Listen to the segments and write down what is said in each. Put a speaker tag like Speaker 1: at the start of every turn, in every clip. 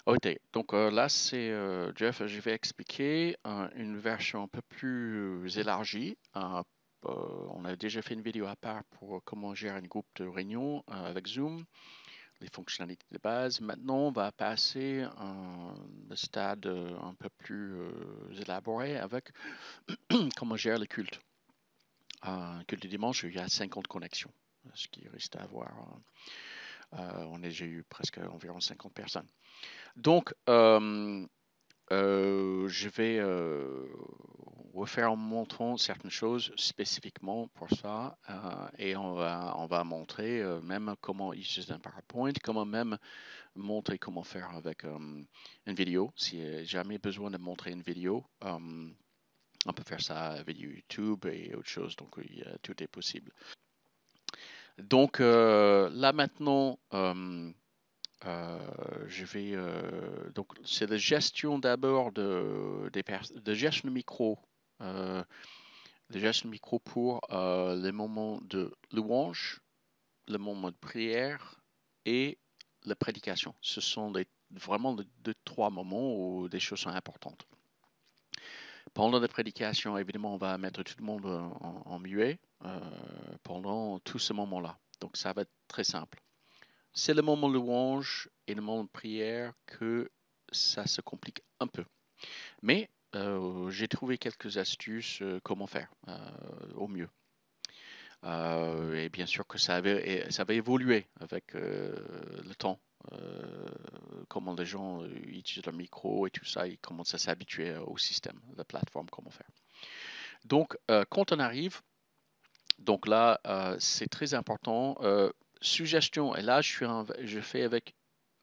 Speaker 1: Ok, donc là c'est Jeff, je vais expliquer une version un peu plus élargie. On a déjà fait une vidéo à part pour comment gérer un groupe de réunion avec Zoom, les fonctionnalités de base. Maintenant, on va passer un stade un peu plus élaboré avec comment gérer le culte. Un culte du dimanche, il y a 50 connexions, ce qui reste à voir. On a déjà eu presque environ 50 personnes. Donc, je vais refaire en montrant certaines choses spécifiquement pour ça et on va montrer même comment utiliser un PowerPoint, comment même montrer comment faire avec une vidéo. Si jamais besoin de montrer une vidéo, on peut faire ça avec YouTube et autre chose, donc oui, tout est possible. Donc là maintenant, je vais donc c'est la gestion d'abord de gestion de micro, euh, de gestion de micro pour les moments de louange, le moment de prière et la prédication. Ce sont vraiment les deux, trois moments où des choses sont importantes. Pendant la prédication, évidemment, on va mettre tout le monde en muet pendant tout ce moment-là. Donc ça va être très simple. C'est le moment de louange et le moment de prière que ça se complique un peu. Mais j'ai trouvé quelques astuces comment faire au mieux. Et bien sûr que ça va évoluer avec le temps. Comment les gens utilisent leur micro et tout ça, ils commencent à s'habituer au système, à la plateforme, comment faire. Donc, quand on arrive, donc là, c'est très important. Suggestion, et là, je fais avec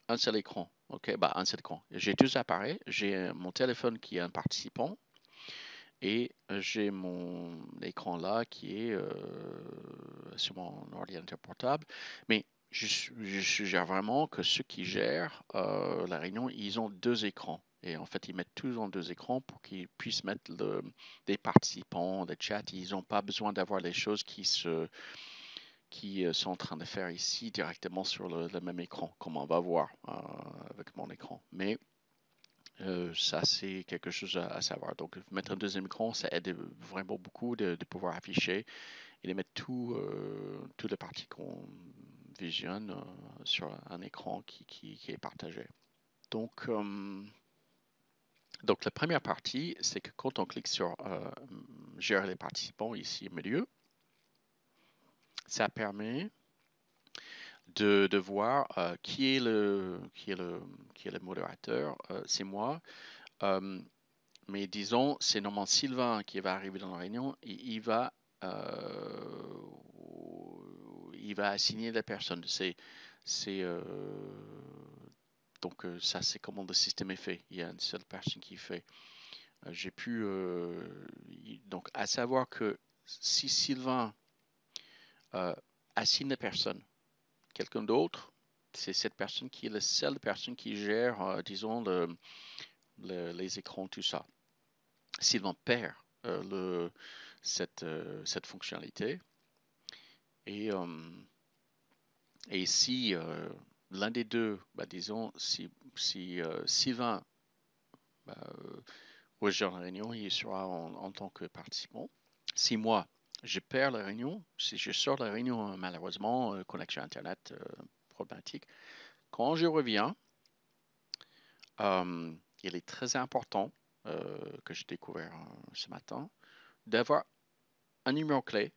Speaker 1: un seul écran. Ok, bah un seul écran. J'ai deux appareils. J'ai mon téléphone qui est un participant et j'ai mon écran là qui est sur mon ordinateur portable. Mais je suggère vraiment que ceux qui gèrent la réunion, ils ont deux écrans. Et en fait, ils mettent tous en deux écrans pour qu'ils puissent mettre des participants, des chats. Ils n'ont pas besoin d'avoir les choses qui sont en train de faire ici directement sur le même écran, comme on va voir avec mon écran. Mais ça, c'est quelque chose à savoir. Donc, mettre un deuxième écran, ça aide vraiment beaucoup de pouvoir afficher et de mettre toutes les parties qu'on visionne sur un écran qui est partagé. Donc, donc, la première partie, c'est que quand on clique sur gérer les participants ici au milieu, ça permet de voir qui est le modérateur. C'est moi. Euh, mais disons, c'est normalement Sylvain qui va arriver dans la réunion et euh, il va assigner la personne. C'est, donc ça, c'est comment le système est fait. Il y a une seule personne qui fait. J'ai pu donc à savoir que si Sylvain assigne la personne, quelqu'un d'autre, c'est cette personne qui est la seule personne qui gère, disons, les écrans, tout ça. Sylvain perd cette fonctionnalité. Et, et si l'un des deux, bah, disons, si Sylvain bah, rejoint la réunion, il sera en tant que participant. Si moi, je perds la réunion, si je sors de la réunion, malheureusement, connexion Internet problématique, quand je reviens, il est très important que j'ai découvert ce matin d'avoir un numéro clé.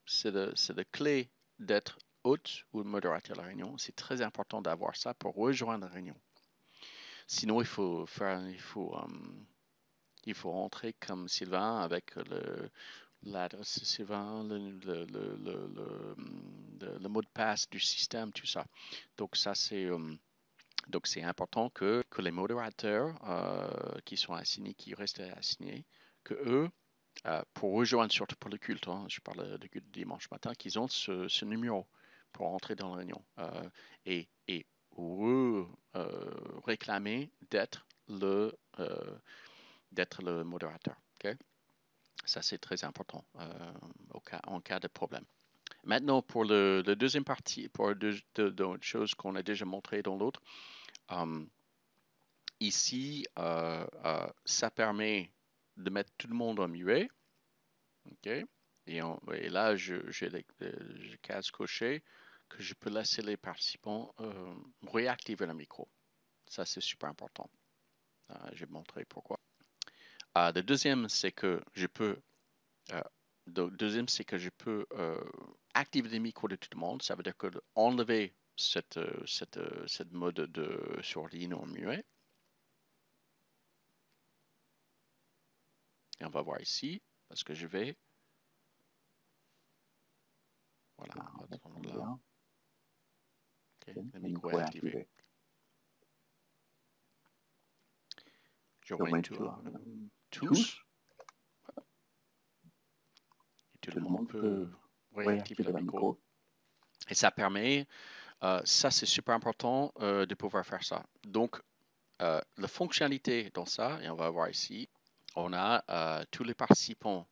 Speaker 1: C'est la clé d'être hôte ou modérateur de la réunion. C'est très important d'avoir ça pour rejoindre la réunion. Sinon, il faut rentrer comme Sylvain avec l'adresse Sylvain, le mot de passe du système, tout ça. Donc ça, c'est important que les modérateurs qui sont assignés, qui restent assignés, que eux, pour rejoindre, surtout pour le culte, hein, je parle de culte dimanche matin, qu'ils ont ce numéro pour entrer dans la réunion et réclamer d'être le modérateur. Okay? Ça, c'est très important en cas de problème. Maintenant, pour le deuxième partie, pour d'autres choses qu'on a déjà montrées dans l'autre, ici, ça permet de mettre tout le monde en muet. OK? Et là, j'ai les cases cochées que je peux laisser les participants réactiver le micro. Ça, c'est super important. Je vais montrer pourquoi. Le deuxième, c'est que je peux activer les micros de tout le monde. Ça veut dire que enlever cette mode de sourdine en muet. Et on va voir ici, parce que je vais. Voilà, on va prendre là. Okay, le micro est activé. Je remets tous. Et tout le monde peut réactiver le micro. Et ça permet, ça c'est super important de pouvoir faire ça. Donc, la fonctionnalité dans ça, et on va voir ici, on a tous les participants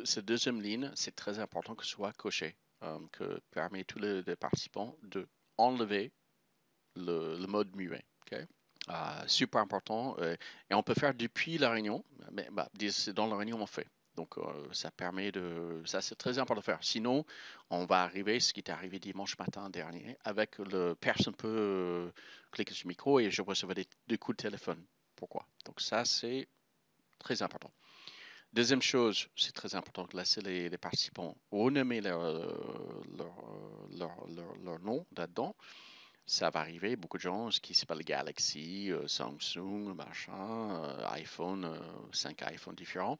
Speaker 1: cette deuxième ligne, c'est très important que ce soit coché, que permet tous les participants de enlever le mode muet. Okay? Super important. Et on peut faire depuis la réunion, mais c'est dans la réunion on fait. Donc ça permet de, ça c'est très important de faire. Sinon, on va arriver, ce qui est arrivé dimanche matin dernier, avec le personne peut cliquer sur le micro et je recevais des coups de téléphone. Pourquoi? Donc ça c'est très important. Deuxième chose, c'est très important de laisser les participants renommer leur nom là-dedans. Ça va arriver, beaucoup de gens, ce qui s'appelle Galaxy, Samsung, machin, iPhone, 5 iPhones différents.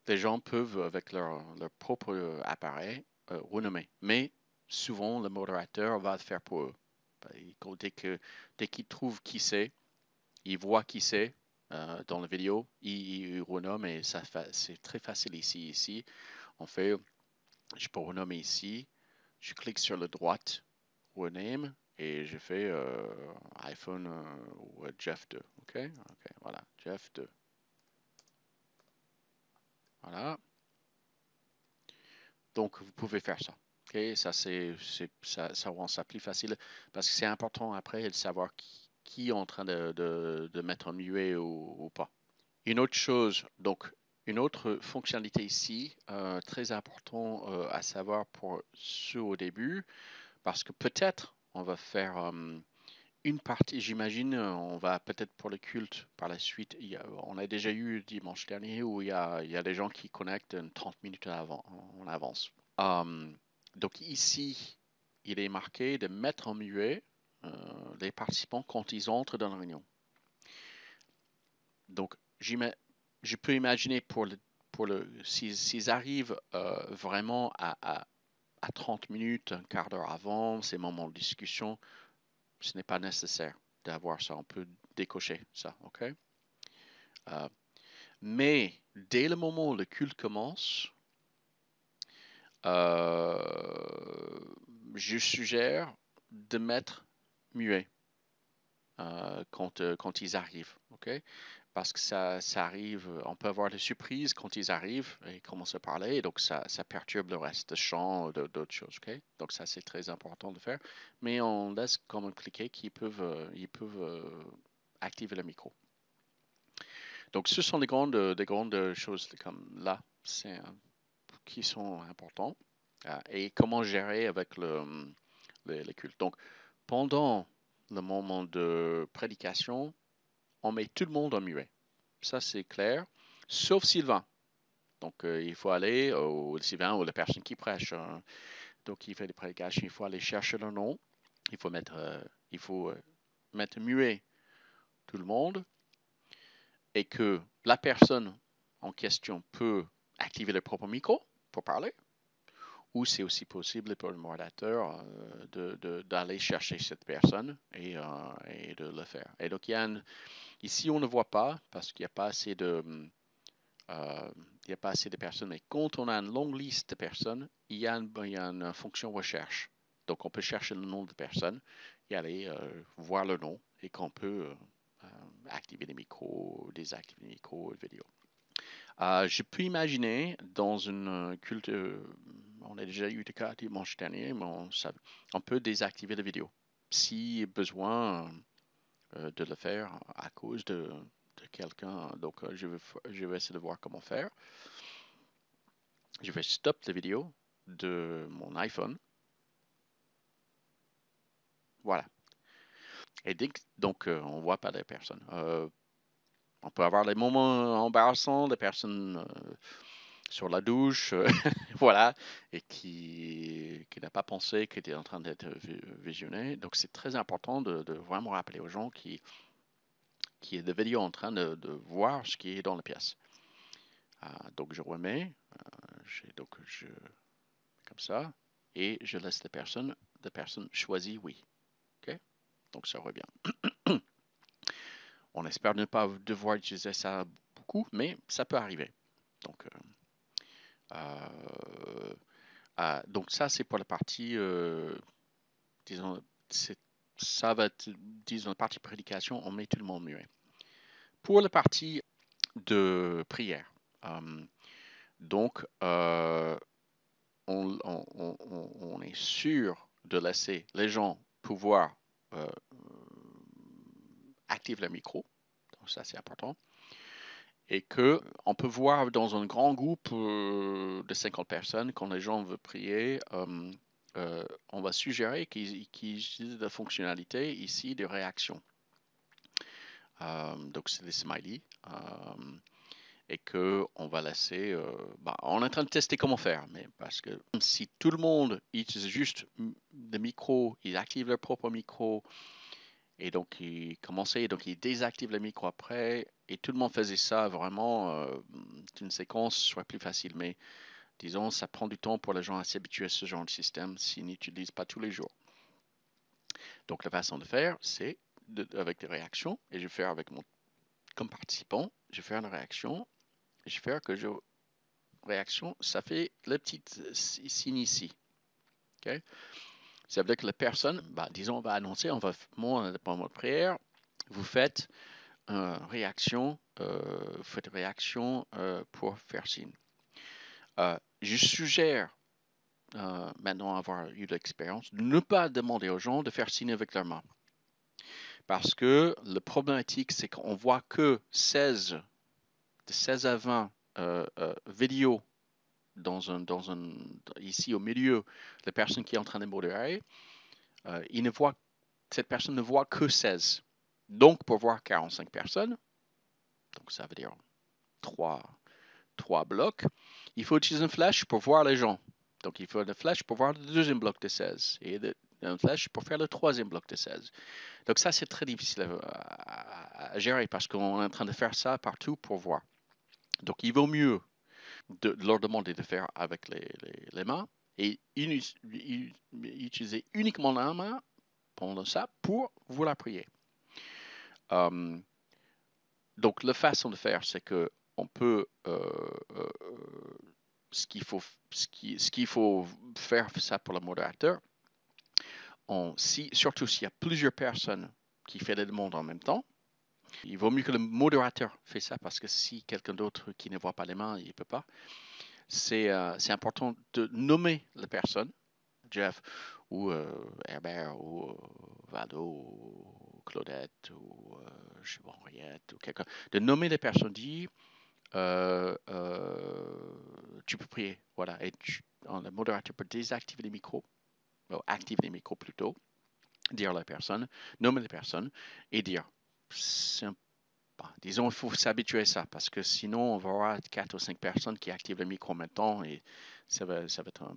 Speaker 1: Les gens peuvent, avec leur propre appareil, renommer. Mais souvent, le modérateur va le faire pour eux. Dès qu'il trouve qui c'est, il voit qui c'est dans la vidéo, il renomme et c'est très facile ici. On fait, je peux renommer ici, je clique sur la droite, rename, et je fais iPhone ou Jeff 2. OK, voilà, Jeff 2. Voilà. Donc, vous pouvez faire ça. OK, ça rend ça plus facile parce que c'est important après de savoir qui est en train de mettre en muet ou pas. Une autre chose, donc, une autre fonctionnalité ici, très important à savoir pour ceux au début, parce que peut-être on va faire une partie, j'imagine, on va peut-être pour le culte par la suite. On a déjà eu dimanche dernier où il y a des gens qui connectent 30 minutes en avance. Donc ici, il est marqué de mettre en muet les participants quand ils entrent dans la réunion. Donc, je peux imaginer s'ils arrivent vraiment à 30 minutes, un quart d'heure avant, ces moments de discussion, ce n'est pas nécessaire d'avoir ça. On peut décocher ça, OK? Mais dès le moment où le culte commence, je suggère de mettre muet quand ils arrivent, OK? Parce que ça arrive, on peut avoir des surprises quand ils arrivent et commencent à parler, et donc ça perturbe le reste de chant, d'autres choses, ok? Donc ça c'est très important de faire, mais on laisse quand même cliquer qu'ils peuvent activer le micro. Donc ce sont des grandes choses comme là, qui sont importants et comment gérer avec les cultes. Donc pendant le moment de prédication, on met tout le monde en muet. Ça, c'est clair. Sauf Sylvain. Donc, il faut aller au Sylvain ou la personne qui prêche. Donc, il fait des prédications. Il faut aller chercher le nom. Il faut mettre muet tout le monde. Et que la personne en question peut activer le propre micro pour parler. Ou c'est aussi possible pour le modérateur d'aller chercher cette personne et de le faire. Et donc, ici, on ne voit pas parce qu'il n'y a pas assez de personnes, mais quand on a une longue liste de personnes, il y a une fonction recherche. Donc, on peut chercher le nom de personne et aller voir le nom et qu'on peut activer les micros, désactiver les micros, vidéo. Je peux imaginer dans une culte on a déjà eu des cas dimanche dernier, mais on peut désactiver la vidéo si besoin de le faire à cause de quelqu'un. Donc, je vais essayer de voir comment faire. Je vais stop la vidéo de mon iPhone. Voilà. Et donc, on ne voit pas les personnes. On peut avoir les moments embarrassants, des personnes sur la douche, voilà, et qui n'a pas pensé qu'il était en train d'être visionné. Donc, c'est très important de vraiment rappeler aux gens qui est de vidéo en train de voir ce qui est dans la pièce. Donc, je remets, donc je comme ça, et je laisse la personne choisit oui. Okay? Donc, ça revient. On espère ne pas devoir utiliser ça beaucoup, mais ça peut arriver. Donc, donc ça, c'est pour la partie, disons, ça va être, disons, la partie prédication, on met tout le monde muet. Pour la partie de prière, donc, on est sûr de laisser les gens pouvoir activer le micro. Donc ça, c'est important. Et qu'on peut voir dans un grand groupe de 50 personnes, quand les gens veulent prier, on va suggérer qu'ils utilisent la fonctionnalité ici de réaction. Donc, c'est des smileys. Et qu'on va laisser... on est en train de tester comment faire, mais parce que si tout le monde utilise juste le micro, ils activent leur propre micro, et donc ils commençaient, donc ils désactivent le micro après, et tout le monde faisait ça vraiment, une séquence soit plus facile, mais disons, ça prend du temps pour les gens à s'habituer à ce genre de système s'ils n'utilisent pas tous les jours. Donc la façon de faire, c'est avec des réactions, et je vais faire avec comme participant, je vais faire une réaction, je vais faire que réaction, ça fait le petit signe ici. Okay? Ça veut dire que la personne, disons, on va annoncer, moi, pendant votre prière, vous faites une réaction, pour faire signe. Je suggère, maintenant avoir eu l'expérience, de ne pas demander aux gens de faire signe avec leurs mains. Parce que le problématique, c'est qu'on voit que de 16 à 20 vidéos ici au milieu, la personne qui est en train de modérer, cette personne ne voit que 16. Donc, pour voir 45 personnes, donc ça veut dire 3 blocs, il faut utiliser une flèche pour voir les gens. Donc, il faut une flèche pour voir le deuxième bloc de 16 et une flèche pour faire le troisième bloc de 16. Donc, ça, c'est très difficile à gérer parce qu'on est en train de faire ça partout pour voir. Donc, il vaut mieux de leur demander de faire avec les mains et utiliser uniquement la main pendant ça pour vous la prier. Donc, la façon de faire, c'est que on peut ce qu'il faut faire ça pour le modérateur. Surtout s'il y a plusieurs personnes qui font les demandes en même temps, il vaut mieux que le modérateur fait ça parce que si quelqu'un d'autre qui ne voit pas les mains, il ne peut pas. C'est important de nommer la personne, Jeff ou Herbert ou Vado ou Claudette ou Henriette ou quelqu'un, de nommer les personnes, dire tu peux prier, voilà, et le modérateur peut désactiver les micros, ou activer les micros plutôt, dire à la personne, nommer les personnes et dire, disons, il faut s'habituer à ça parce que sinon, on va avoir 4 ou 5 personnes qui activent le micro en même temps et ça va être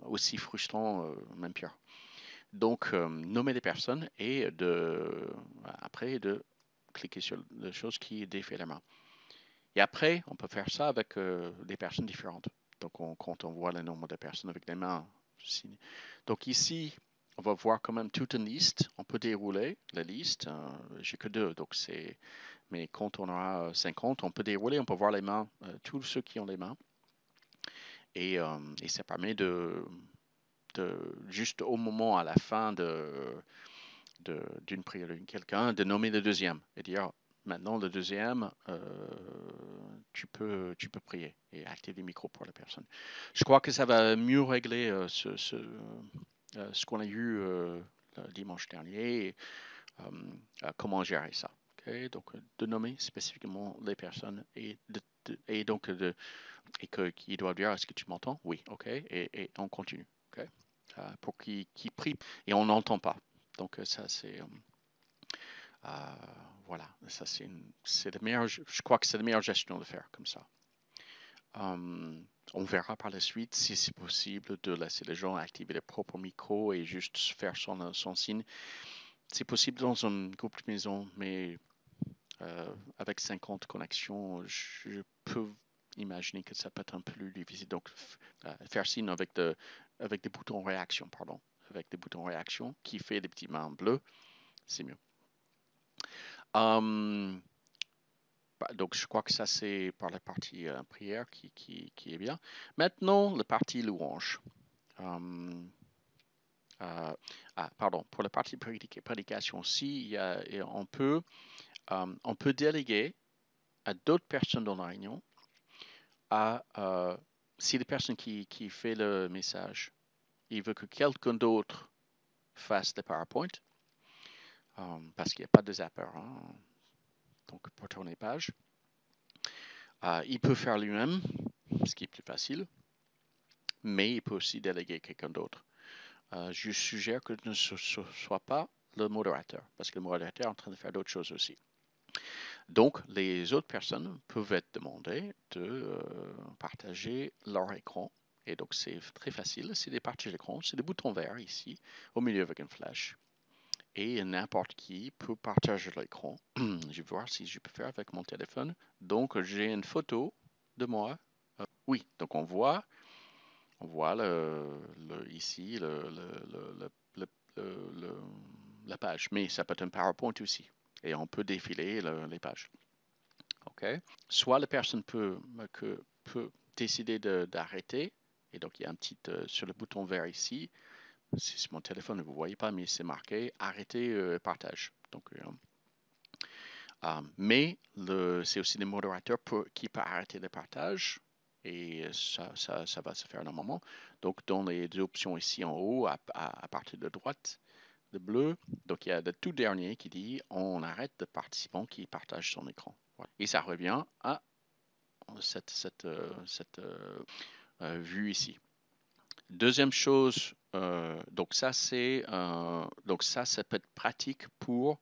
Speaker 1: aussi frustrant, même pire. Donc, nommer les personnes et après de cliquer sur la chose qui défait la main. Et après, on peut faire ça avec des personnes différentes. Donc, quand on voit le nombre de personnes avec les mains. Donc, ici, on va voir quand même toute une liste. On peut dérouler la liste. J'ai que 2, donc mais quand on aura 50, on peut dérouler, on peut voir les mains, tous ceux qui ont les mains. Et ça permet de juste au moment, à la fin d'une prière de quelqu'un, de nommer le deuxième et dire Maintenant, le deuxième, tu peux prier et activer le micro pour la personne. Je crois que ça va mieux régler ce qu'on a eu le dimanche dernier, et, comment gérer ça. Okay? Donc, de nommer spécifiquement les personnes et donc qu'ils doivent dire est-ce que tu m'entends? Oui, ok, et on continue. Okay? Pour qu'ils prient et on n'entend pas. Donc, ça, c'est. Voilà, ça c'est la meilleure, je crois que c'est la meilleure gestion de faire comme ça. On verra par la suite si c'est possible de laisser les gens activer leur propre micro et juste faire son signe. C'est possible dans un groupe de maison, mais avec 50 connexions, je peux imaginer que ça peut être un peu plus difficile. Donc, faire signe avec des boutons réaction, pardon, avec des boutons réaction qui fait des petits mains bleus, c'est mieux. Donc, je crois que ça, c'est par la partie prière qui est bien. Maintenant, la partie louange. Pardon, pour la partie prédication aussi, on peut déléguer à d'autres personnes dans la réunion, si la personne qui fait le message, il veut que quelqu'un d'autre fasse le PowerPoint, parce qu'il n'y a pas de zapper, hein, donc pour tourner page. Il peut faire lui-même, ce qui est plus facile, mais il peut aussi déléguer quelqu'un d'autre. Je suggère que ce ne soit pas le modérateur, parce que le modérateur est en train de faire d'autres choses aussi. Donc, les autres personnes peuvent être demandées de partager leur écran. Et donc, c'est très facile. C'est des partages d'écran. C'est des boutons verts ici, au milieu avec une flèche. Et n'importe qui peut partager l'écran. Je vais voir si je peux faire avec mon téléphone. Donc, j'ai une photo de moi. Oui, donc on voit ici la page. Mais ça peut être un PowerPoint aussi. Et on peut défiler les pages. Okay. Soit la personne peut décider d'arrêter. Et donc, il y a un petit, sur le bouton vert ici, c'est mon téléphone, vous ne voyez pas, mais c'est marqué arrêter partage. Donc, mais c'est aussi des modérateurs qui peuvent arrêter le partage. Et ça va se faire normalement. Donc, dans les deux options ici en haut, à partir de droite, le bleu, donc il y a le tout dernier qui dit on arrête le participant qui partage son écran. Voilà. Et ça revient à cette vue ici. Deuxième chose, donc ça ça peut être pratique pour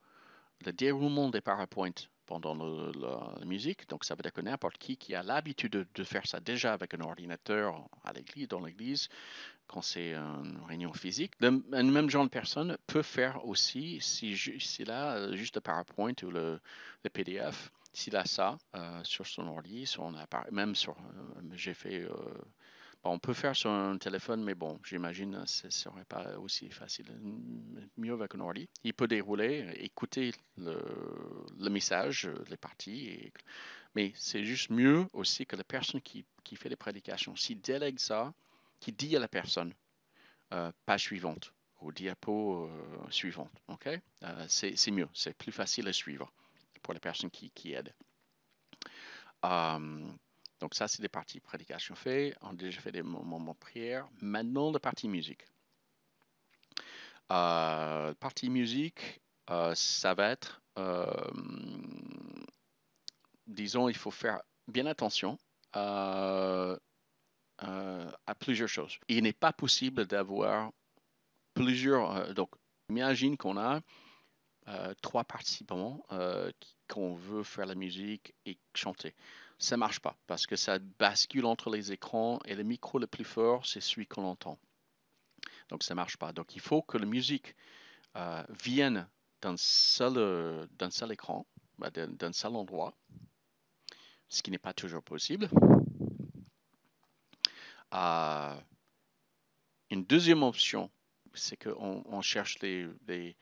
Speaker 1: le déroulement des PowerPoint pendant la musique. Donc ça veut dire que n'importe qui a l'habitude de faire ça déjà avec un ordinateur dans l'église, quand c'est une réunion physique, le même genre de personne peut faire aussi, s'il a juste le PowerPoint ou le PDF, s'il a ça sur son ordi, son appareil, même sur, j'ai fait, on peut faire sur un téléphone, mais bon, j'imagine que ce ne serait pas aussi facile. Mieux avec un ordi. Il peut dérouler, écouter le message, les parties, mais c'est juste mieux aussi que la personne qui fait les prédications, s'il délègue ça, qui dit à la personne, page suivante ou diapo suivante. Okay? C'est mieux, c'est plus facile à suivre pour les personnes qui aident. Donc ça, c'est des parties prédication faites. On a déjà fait des moments de prière. Maintenant, la partie musique. Partie musique, ça va être, disons, il faut faire bien attention à plusieurs choses. Il n'est pas possible d'avoir plusieurs. Donc, imagine qu'on a 3 participants qu'on veut faire la musique et chanter. Ça ne marche pas parce que ça bascule entre les écrans et le micro le plus fort, c'est celui qu'on entend. Donc, ça ne marche pas. Donc, il faut que la musique vienne d'un seul écran, d'un seul endroit, ce qui n'est pas toujours possible. Une deuxième option, c'est qu'on cherche des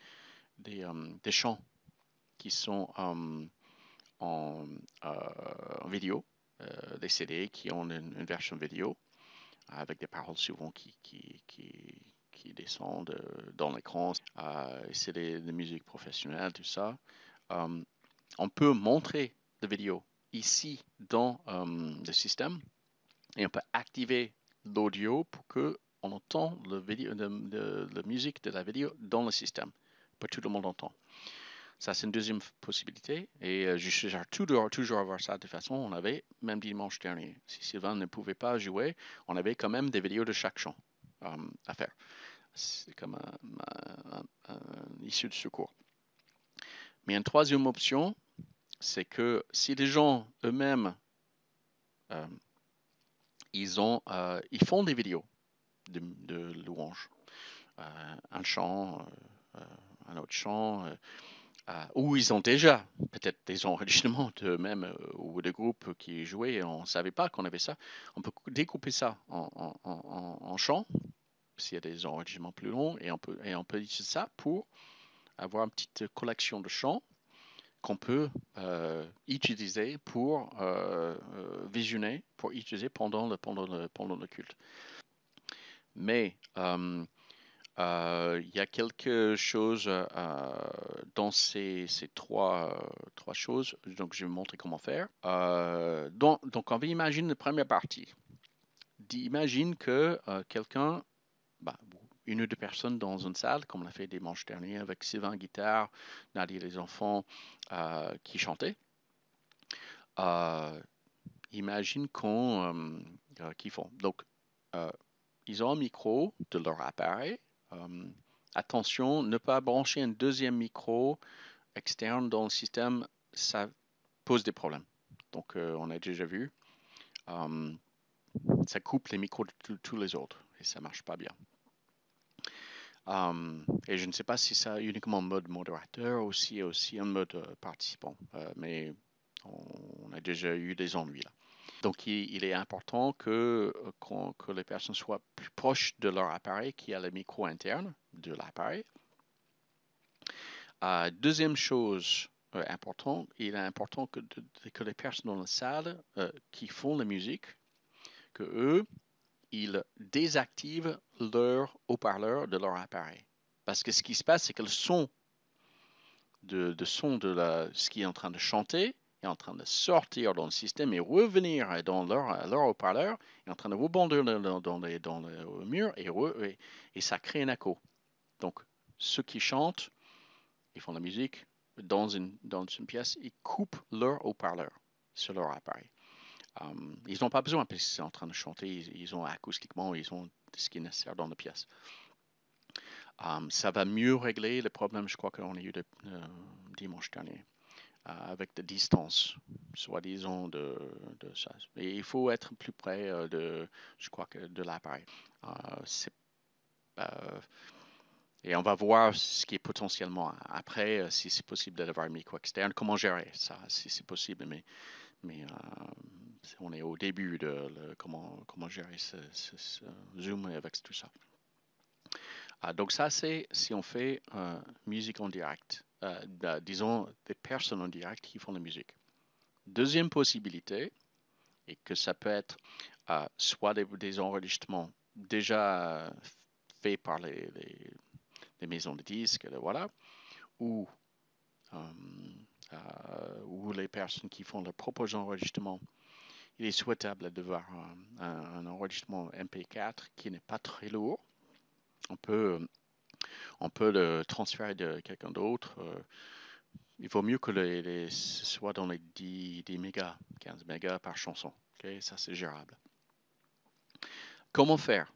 Speaker 1: chants qui sont en vidéo, des CD qui ont une version vidéo avec des paroles souvent qui descendent dans l'écran. C'est des musiques professionnelles, tout ça. on peut montrer la vidéo ici dans le système et on peut activer l'audio pour que on entend la musique de la vidéo dans le système. Pas tout le monde entend. Ça, c'est une deuxième possibilité. Et je suggère toujours avoir ça de toute façon. On avait, même dimanche dernier, si Sylvain ne pouvait pas jouer, on avait quand même des vidéos de chaque chant à faire. C'est comme un issue de secours. Mais une troisième option, c'est que si les gens eux-mêmes, ils font des vidéos de louanges, un chant, un autre chant, où ils ont déjà peut-être des enregistrements d'eux-mêmes ou de groupes qui jouaient et on ne savait pas qu'on avait ça. On peut découper ça en chants s'il y a des enregistrements plus longs et on peut utiliser ça pour avoir une petite collection de chants qu'on peut utiliser pour visionner, pour utiliser pendant le culte. Mais il y a quelque chose dans ces trois choses, donc je vais vous montrer comment faire. Donc on va imaginer la première partie. Imagine que quelqu'un, une ou deux personnes dans une salle, comme on a fait dimanche dernier avec Sylvain guitare, Nadia les enfants qui chantaient. Imagine qu'ils font. Donc, ils ont un micro de leur appareil. Attention, ne pas brancher un deuxième micro externe dans le système, ça pose des problèmes. Donc, on a déjà vu. Ça coupe les micros de tous les autres et ça marche pas bien. Et je ne sais pas si ça uniquement en mode modérateur ou aussi en mode participant, mais on a déjà eu des ennuis là. Donc il est important que les personnes soient plus proches de leur appareil qui a le micro interne de l'appareil. Deuxième chose importante, il est important que les personnes dans la salle qui font la musique, que eux, ils désactivent leur haut-parleur de leur appareil. Parce que ce qui se passe, c'est que le son de ce qui est en train de chanter est en train de sortir dans le système et revenir dans leur haut-parleur, est en train de rebondir dans le mur et ça crée un écho. Donc, ceux qui chantent, ils font la musique dans une pièce, ils coupent leur haut-parleur sur leur appareil. Ils n'ont pas besoin, parce qu'ils sont en train de chanter, ils ont acoustiquement, ils ont ce qui est nécessaire dans la pièce. Ça va mieux régler le problème, je crois qu'on a eu dimanche dernier, avec des distances, soi-disant de ça. Et il faut être plus près je crois que de l'appareil. Et on va voir ce qui est potentiellement après, si c'est possible d'avoir un micro externe, comment gérer ça, si c'est possible, mais on est au début de comment gérer ce Zoom avec tout ça. Donc ça, c'est si on fait musique en direct. Disons des personnes en direct qui font la musique. Deuxième possibilité, et que ça peut être soit des enregistrements déjà faits par les maisons de disques, voilà, ou les personnes qui font leurs propres enregistrements. Il est souhaitable d'avoir un enregistrement MP4 qui n'est pas très lourd. On peut le transférer de quelqu'un d'autre. Il vaut mieux que ce soit dans les 10 mégas, 15 mégas par chanson. Okay? Ça, c'est gérable. Comment faire?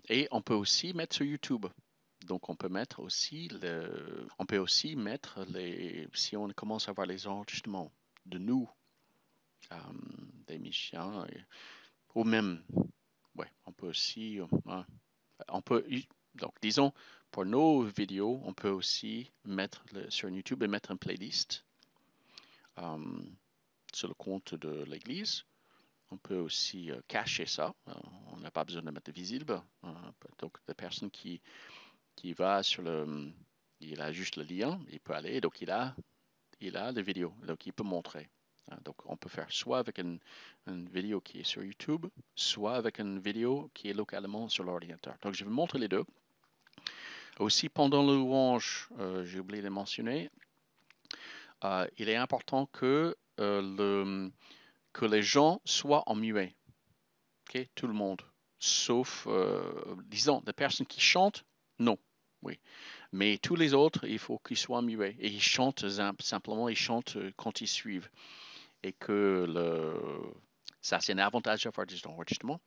Speaker 1: Et on peut aussi mettre sur YouTube. Donc, on peut mettre aussi si on commence à voir les enregistrements de nous, des musiciens, ou même, on peut aussi, donc disons, pour nos vidéos, on peut aussi mettre sur YouTube et mettre une playlist sur le compte de l'église. On peut aussi cacher ça. On n'a pas besoin de mettre visible. Donc, la personne qui va il a juste le lien, il peut aller. Donc, il a les vidéos. Donc, il peut montrer. Donc, on peut faire soit avec une vidéo qui est sur YouTube, soit avec une vidéo qui est localement sur l'ordinateur. Donc, je vais montrer les deux. Aussi, pendant le louange, j'ai oublié de mentionner, il est important que, que les gens soient en muet. Okay? Tout le monde. Sauf, disons, des personnes qui chantent, non. Oui. Mais tous les autres, il faut qu'ils soient muets. Et ils chantent simplement, ils chantent quand ils suivent. Et que ça, c'est un avantage d'avoir des enregistrements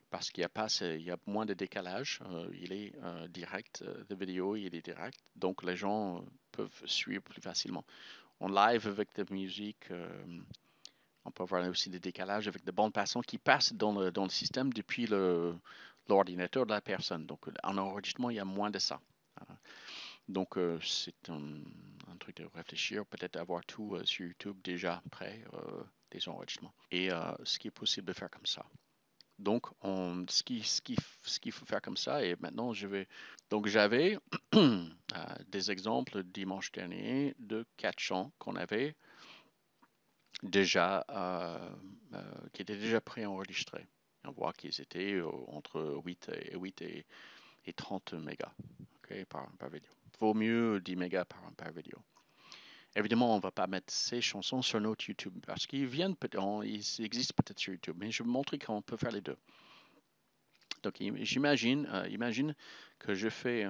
Speaker 1: parce qu'il y a moins de décalage. Il est direct, de vidéo, il est direct. Donc les gens peuvent suivre plus facilement. En live avec de la musique, on peut avoir aussi des décalages avec de bandes passantes qui passent dans le système depuis l'ordinateur de la personne. Donc en enregistrement, il y a moins de ça. Donc c'est un truc de réfléchir, peut-être avoir tout sur YouTube déjà prêt, des enregistrements. Et ce qui est possible de faire comme ça. Donc ce qu'il faut faire comme ça, et maintenant donc j'avais des exemples dimanche dernier de 4 chants qu'on avait déjà, qui étaient déjà préenregistrés. On voit qu'ils étaient entre 8 et 30 mégas, okay, par vidéo. Vaut mieux 10 mégas par vidéo. Évidemment, on ne va pas mettre ces chansons sur notre YouTube parce qu'ils ils existent peut-être sur YouTube, mais je vais vous montrer qu'on peut faire les deux. Donc, imagine que je fais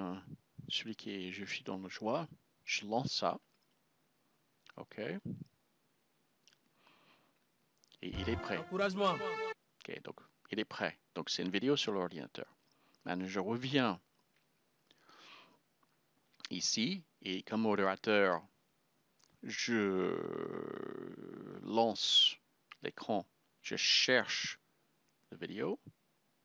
Speaker 1: je suis dans le joie, je lance ça, ok, et il est prêt.
Speaker 2: Encouragement.
Speaker 1: Ok, donc il est prêt. Donc c'est une vidéo sur l'ordinateur. Maintenant, je reviens ici et comme modérateur, je lance l'écran, je cherche la vidéo.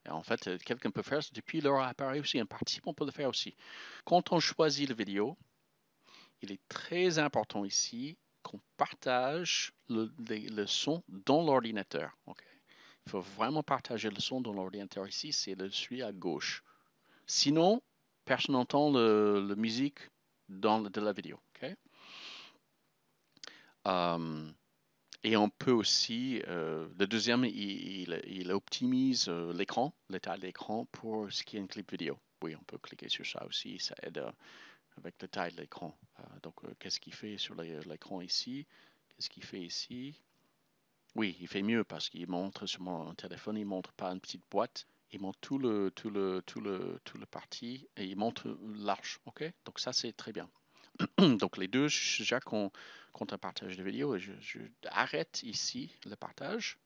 Speaker 1: Et en fait, quelqu'un peut faire ça depuis leur appareil aussi, un participant peut le faire aussi. Quand on choisit la vidéo, il est très important ici qu'on partage le son dans l'ordinateur. Okay? Il faut vraiment partager le son dans l'ordinateur ici, c'est celui à gauche. Sinon, personne n'entend la musique de la vidéo. Okay? Et on peut aussi, le deuxième, il optimise l'écran, l'état de l'écran pour ce qui est un clip vidéo. Oui, on peut cliquer sur ça aussi, ça aide avec la taille de l'écran. Donc, qu'est-ce qu'il fait sur l'écran ici? Qu'est-ce qu'il fait ici? Oui, il fait mieux parce qu'il montre sur mon téléphone, il montre pas une petite boîte, il montre tout le parti et il montre large. Ok? Donc ça, c'est très bien. Donc les deux, déjà quand on partage de vidéo, je arrête ici le partage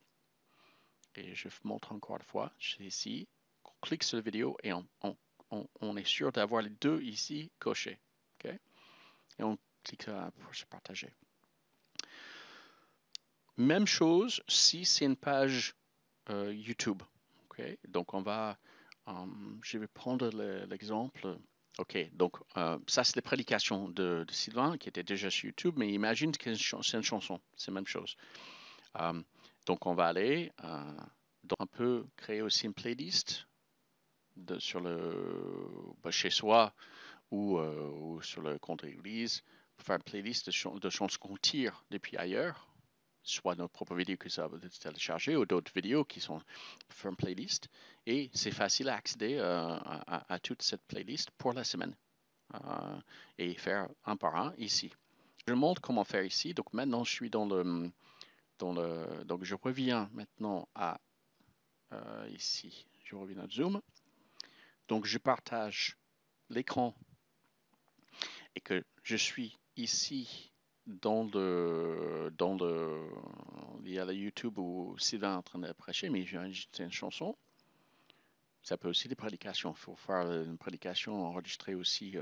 Speaker 1: et je montre encore une fois, c'est ici, on clique sur la vidéo et on est sûr d'avoir les deux ici cochés. Okay? Et on clique pour se partager. Même chose si c'est une page YouTube. Okay? Donc je vais prendre l'exemple. Ok, donc ça c'est les prédications de Sylvain qui était déjà sur YouTube, mais imagine que c'est une chanson, c'est la même chose. Donc on va aller, donc on peut créer aussi une playlist sur chez soi ou sur le compte église, pour faire une playlist de chansons qu'on tire depuis ailleurs, soit notre propre vidéo que ça va télécharger ou d'autres vidéos qui sont sur une playlist. Et c'est facile à accéder à toute cette playlist pour la semaine et faire un par un ici. Je montre comment faire ici. Donc maintenant, je suis donc je reviens maintenant à ici. Je reviens à Zoom. Donc je partage l'écran et que je suis ici il y a la YouTube où Sylvain est en train de prêcher, mais c'est une chanson. Ça peut aussi des prédications. Il faut faire une prédication enregistrée aussi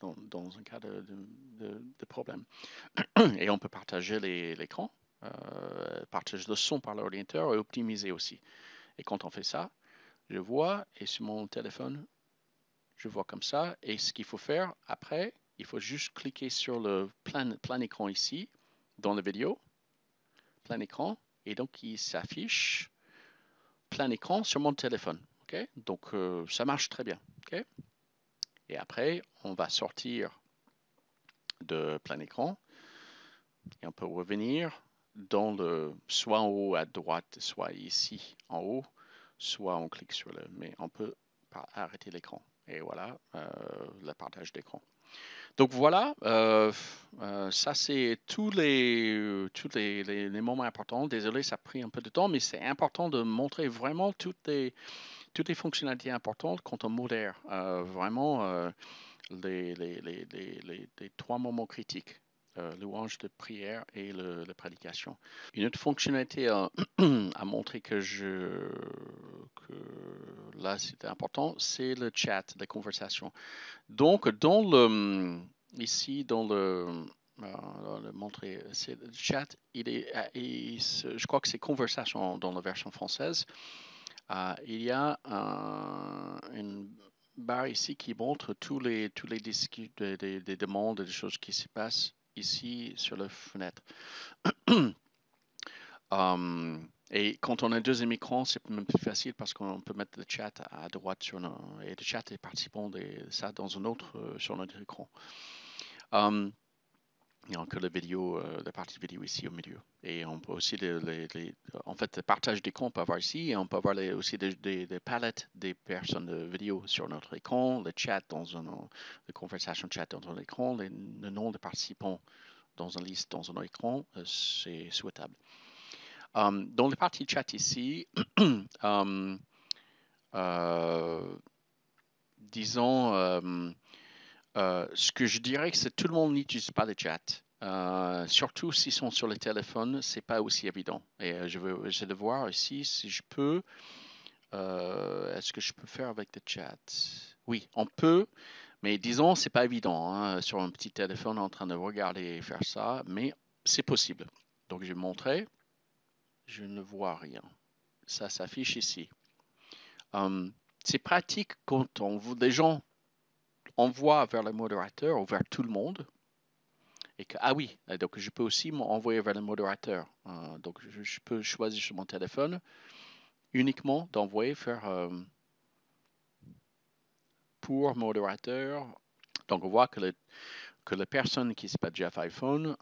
Speaker 1: dans un cas de problème. Et on peut partager l'écran, partager le son par l'ordinateur et optimiser aussi. Et quand on fait ça, je vois, et sur mon téléphone, je vois comme ça. Et ce qu'il faut faire après, il faut juste cliquer sur le plein écran ici, dans la vidéo, plein écran, et donc il s'affiche plein écran sur mon téléphone. Okay? Donc ça marche très bien. Okay? Et après, on va sortir de plein écran et on peut revenir soit en haut à droite, soit ici en haut, soit on clique sur mais on peut pas arrêter l'écran. Et voilà, le partage d'écran. Donc voilà, ça c'est tous les moments importants. Désolé, ça a pris un peu de temps, mais c'est important de montrer vraiment toutes les fonctionnalités importantes quand on modère vraiment les trois moments critiques. Louange de prière et la prédication. Une autre fonctionnalité à montrer que là c'était important, c'est le chat, la conversation. Donc ici dans le montrer, c'est le chat, je crois que c'est conversation dans la version française. Il y a une barre ici qui montre tous les disques des demandes, des choses qui se passent ici sur la fenêtre. Et quand on a un deuxième écran, c'est même plus facile parce qu'on peut mettre le chat à droite et le chat et participants de ça dans un autre sur notre écran. Il y a encore la partie vidéo ici au milieu. Et on peut aussi, en fait, le partage d'écran, on peut avoir ici, et on peut avoir aussi des palettes des personnes de vidéo sur notre écran, le chat la conversation chat dans un écran, le nom des participants dans une liste dans un écran, c'est souhaitable. Dans la partie chat ici, disons, ce que je dirais, c'est que tout le monde n'utilise pas le chat. Surtout s'ils sont sur le téléphone, c'est pas aussi évident. Et je vais essayer de voir ici si je peux. Est-ce que je peux faire avec le chat? Oui, on peut, mais disons, c'est pas évident hein, sur un petit téléphone en train de regarder et faire ça, mais c'est possible. Donc je vais montrer. Je ne vois rien. Ça s'affiche ici. C'est pratique quand les gens envoient vers le modérateur ou vers tout le monde. Et que, ah oui, donc je peux aussi m'envoyer vers le modérateur. Donc je peux choisir sur mon téléphone uniquement d'envoyer pour modérateur. Donc on voit que la personne qui s'appelle Jeff iPhone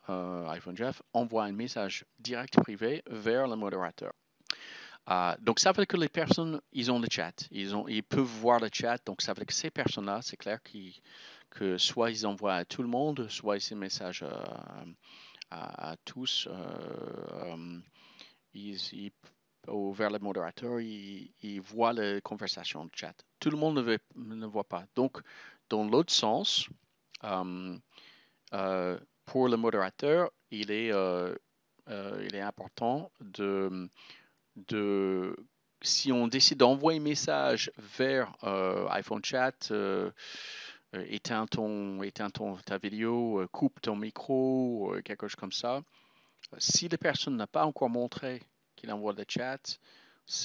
Speaker 1: Jeff, envoie un message direct privé vers le modérateur. Donc ça veut dire que les personnes, ils ont le chat, ils peuvent voir le chat. Donc ça veut dire que ces personnes-là, c'est clair que soit ils envoient à tout le monde, soit ils message à tous. Vers le modérateur, ils voient la conversation de chat. Tout le monde ne voit pas. Donc, dans l'autre sens, pour le modérateur, il est important si on décide d'envoyer un message vers iPhone Chat, éteins ta vidéo, coupe ton micro, quelque chose comme ça. Si la personne n'a pas encore montré qu'il envoie le chat,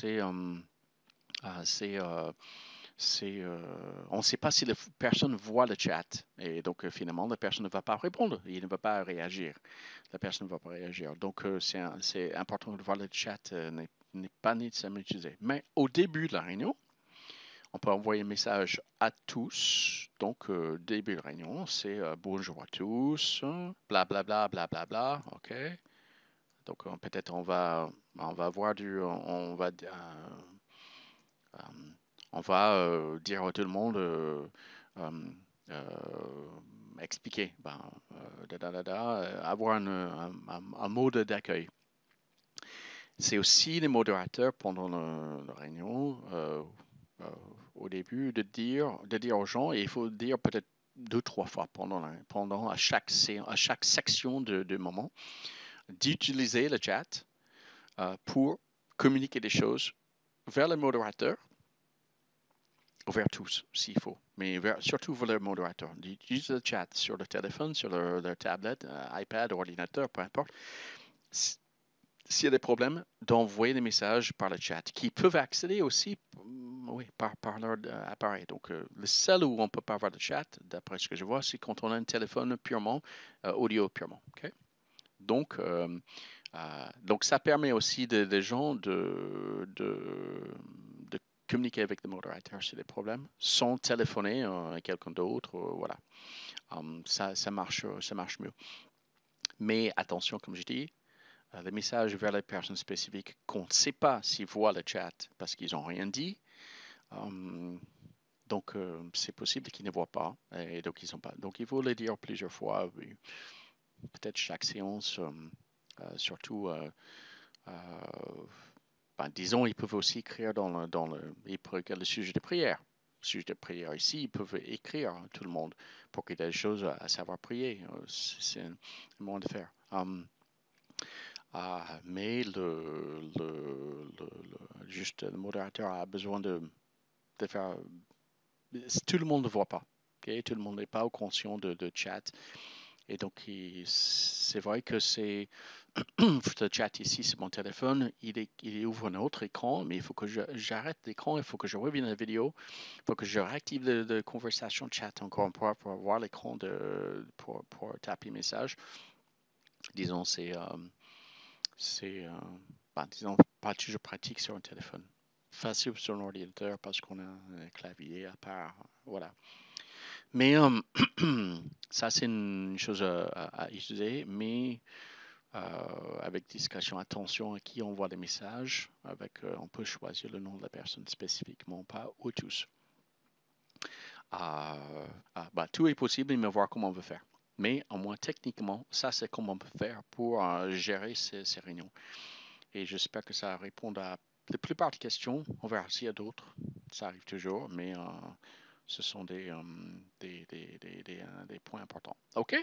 Speaker 1: on ne sait pas si la personne voit le chat. Et donc, finalement, la personne ne va pas répondre. Il ne va pas réagir. La personne ne va pas réagir. Donc, c'est important de voir le chat n'est pas nécessairement utilisé. Mais au début de la réunion, on peut envoyer un message à tous. Donc, début de réunion, c'est bonjour à tous, blablabla, blablabla, ok. Donc, peut-être on va voir on va dire à tout le monde, expliquer, avoir un mode d'accueil. C'est aussi les modérateurs pendant la réunion, au début, de dire aux gens, et il faut dire peut-être 2-3 fois à chaque section de moment, d'utiliser le chat pour communiquer des choses vers le modérateur, ou vers tous s'il faut, mais surtout vers le modérateur. D'utiliser le chat sur le téléphone, sur leur tablette, iPad, ordinateur, peu importe. S'il y a des problèmes, d'envoyer des messages par le chat, qui peuvent accéder aussi par leur appareil. Donc, le seul où on ne peut pas avoir de chat, d'après ce que je vois, c'est quand on a un téléphone purement, audio purement. Okay? Donc, ça permet aussi des gens de communiquer avec le modérateur sur des problèmes, sans téléphoner à quelqu'un d'autre. Voilà. Ça marche mieux. Mais attention, comme je dis, les messages vers les personnes spécifiques qu'on ne sait pas s'ils voient le chat parce qu'ils n'ont rien dit. Donc, c'est possible qu'ils ne voient pas. Et donc, ils sont pas. Donc, il faut le dire plusieurs fois. Peut-être chaque séance, surtout, disons, ils peuvent aussi écrire ils peuvent écrire le sujet de prière. Le sujet de prière ici, ils peuvent écrire tout le monde pour qu'il y ait des choses à savoir prier. C'est un moyen de faire. Mais juste le modérateur a besoin de faire. Tout le monde ne voit pas. Okay? Tout le monde n'est pas au conscient de chat. Et donc, c'est vrai que c'est le chat ici sur mon téléphone, il ouvre un autre écran, mais il faut que j'arrête l'écran, il faut que je revienne à la vidéo, il faut que je réactive la conversation chat encore une fois pour voir l'écran pour taper message. Disons, disons, pas toujours pratique sur un téléphone. Facile sur un ordinateur parce qu'on a un clavier à part, voilà. Mais ça, c'est une chose à utiliser, mais avec discrétion, attention à qui envoie des messages. On peut choisir le nom de la personne spécifiquement, pas ou tous. Tout est possible, mais voir comment on veut faire. Mais au moins techniquement, ça c'est comment on peut faire pour gérer ces réunions. Et j'espère que ça répond à la plupart des questions. On verra s'il y a d'autres. Ça arrive toujours, mais ce sont des points importants. OK?